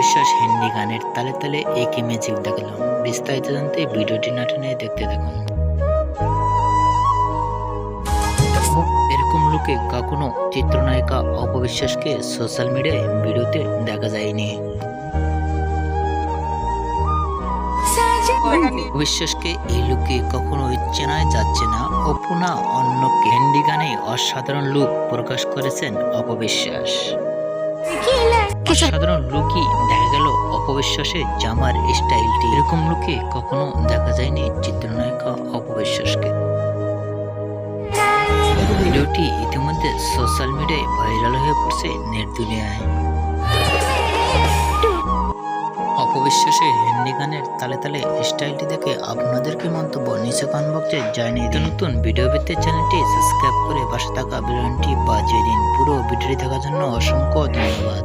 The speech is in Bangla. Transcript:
অপবিশ্বাস হিন্দি গানের তালে তালে একই ম্যাজিক দেখালাম। বিস্তারিত জানতে ভিডিওটি না টেনে দেখতে থাকুন। এরকম লুকে কখনো চিত্রনায়িকা অপবিশ্বাসকে সোশ্যাল মিডিয়ায় ভিডিওতে দেখা যায়নি। অপবিশ্বাসকে এই লুকে কখনো চেনাই যাচ্ছে না। অপু না অন্যকে হিন্দি গানে অসাধারণ লুক প্রকাশ করেছেন অপবিশ্বাস। অসাধারণ লুকই দেখা গেল অপবিশ্বাসের জামার স্টাইলটি। এরকম লুকে কখনো দেখা যায়নি চিত্রনায়িকা অপবিশ্বাসকে। ভিডিওটি ইতিমধ্যে সোশ্যাল মিডিয়ায় ভাইরাল হয়ে পড়ছে নেট দুনিয়ায়। অপবিশ্বাসের হিন্দি গানের তালে তালে স্টাইলটি দেখে আপনাদের কি মন্তব্য নিচে কমেন্ট বক্সে জানিয়ে দিন। নতুন ভিডিও পেতে চ্যানেলটি সাবস্ক্রাইব করে পাশে থাকা বেল আইকনটি বাজিয়ে দিন। পুরো ভিডিওটি দেখার জন্য অসংখ্য ধন্যবাদ।